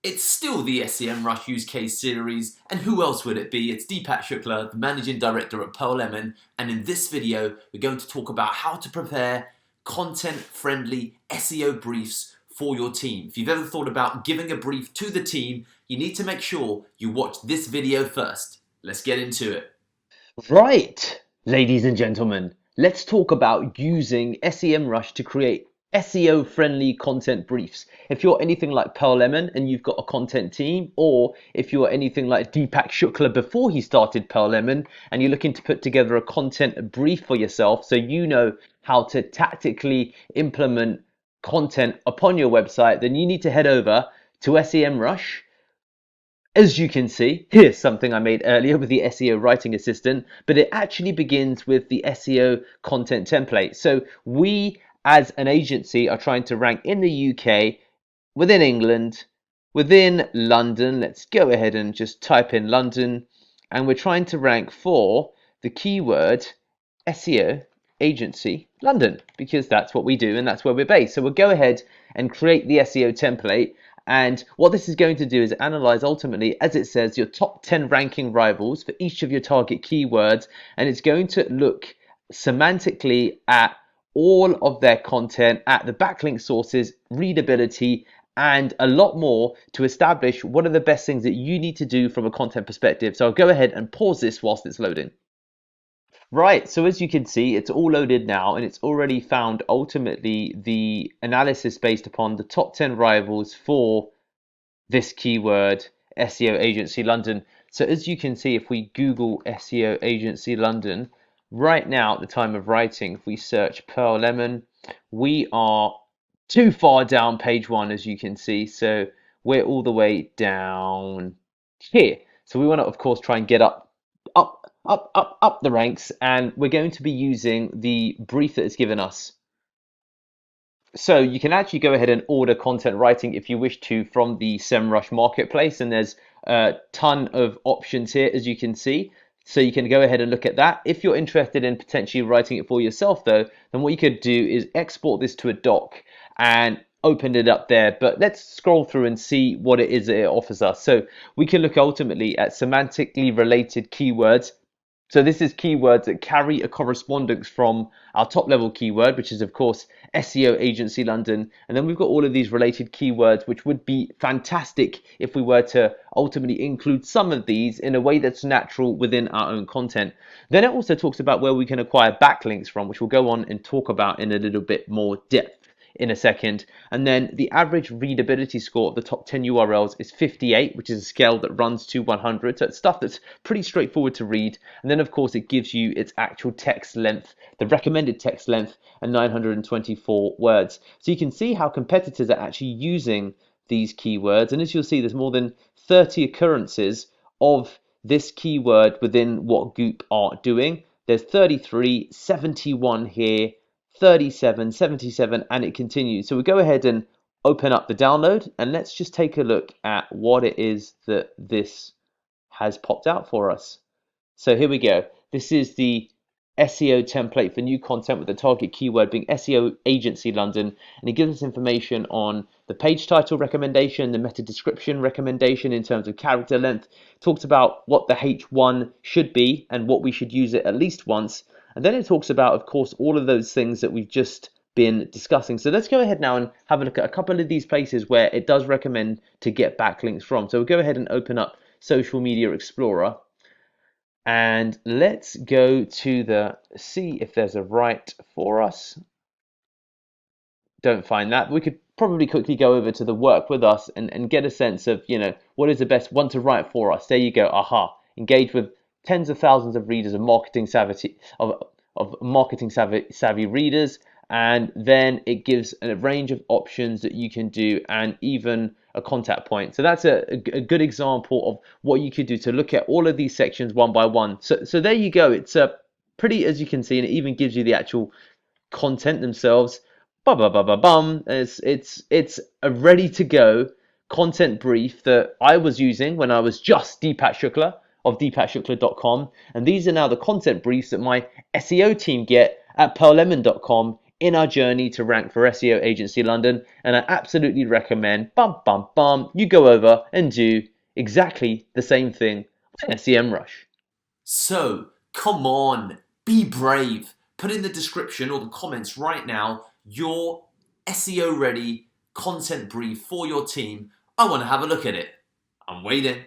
It's still the Semrush use case series, and who else would it be? It's Deepak Shukla, the Managing Director at Pearl Lemon, and in this video, we're going to talk about how to prepare content-friendly SEO briefs for your team. If you've ever thought about giving a brief to the team, you need to make sure you watch this video first. Let's get into it. Right, ladies and gentlemen, let's talk about using Semrush to create SEO-friendly content briefs. If you're anything like Pearl Lemon and you've got a content team, or if you're anything like Deepak Shukla before he started Pearl Lemon and you're looking to put together a content brief for yourself so you know how to tactically implement content upon your website, then you need to head over to Semrush. As you can see, here's something I made earlier with the SEO writing assistant, but it actually begins with the SEO content template. So we as an agency are trying to rank in the UK, within England, within London. Let's go ahead and just type in London, and we're trying to rank for the keyword SEO agency London, because that's what we do and that's where we're based. So we'll go ahead and create the SEO template. And what this is going to do is analyze ultimately, as it says, your top 10 ranking rivals for each of your target keywords. And it's going to look semantically at all of their content, at the backlink sources, readability, and a lot more to establish what are the best things that you need to do from a content perspective. So I'll go ahead and pause this whilst it's loading. Right, so as you can see, it's all loaded now, and it's already found ultimately the analysis based upon the top 10 rivals for this keyword, SEO Agency London. So as you can see, if we Google SEO Agency London, right now at the time of writing, if we search Pearl Lemon, we are too far down page one, as you can see. So we're all the way down here. So we want to, of course, try and get up the ranks, and we're going to be using the brief that it's given us. So you can actually go ahead and order content writing if you wish to from the Semrush marketplace, and there's a ton of options here, as you can see. So you can go ahead and look at that. If you're interested in potentially writing it for yourself though, then what you could do is export this to a doc and open it up there. But let's scroll through and see what it is that it offers us. So we can look ultimately at semantically related keywords. So this is keywords that carry a correspondence from our top level keyword, which is of course SEO Agency London. And then we've got all of these related keywords, which would be fantastic if we were to ultimately include some of these in a way that's natural within our own content. Then it also talks about where we can acquire backlinks from, which we'll go on and talk about in a little bit more depth in a second. And then the average readability score of the top 10 URLs is 58, which is a scale that runs to 100. So it's stuff that's pretty straightforward to read. And then of course it gives you its actual text length, the recommended text length, and 924 words. So you can see how competitors are actually using these keywords. And as you'll see, there's more than 30 occurrences of this keyword within what Goop are doing. There's 33, 71 here, 37, 77, and it continues. So we go ahead and open up the download, and let's just take a look at what it is that this has popped out for us. So here we go. This is the SEO template for new content with the target keyword being SEO Agency London, and it gives us information on the page title recommendation, the meta description recommendation in terms of character length. It talks about what the H1 should be and what we should use it at least once. And then it talks about, of course, all of those things that we've just been discussing. So let's go ahead now and have a look at a couple of these places where it does recommend to get backlinks from. So we'll go ahead and open up Social Media Explorer. And let's go to the see if there's a right for us. Don't find that. We could probably quickly go over to the work with us and get a sense of, what is the best one to write for us. There you go. Aha. Engage with tens of thousands of readers of marketing savvy readers, and then it gives a range of options that you can do and even a contact point. So that's a good example of what you could do to look at all of these sections one by one. So there you go. It's pretty, as you can see, and it even gives you the actual content themselves. It's a ready to go content brief that I was using when I was just Deepak Shukla of deepakshukla.com, and these are now the content briefs that my SEO team get at pearllemon.com in our journey to rank for SEO Agency London, and I absolutely recommend you go over and do exactly the same thing on SEMrush. So, come on, be brave. Put in the description or the comments right now your SEO ready content brief for your team. I want to have a look at it. I'm waiting.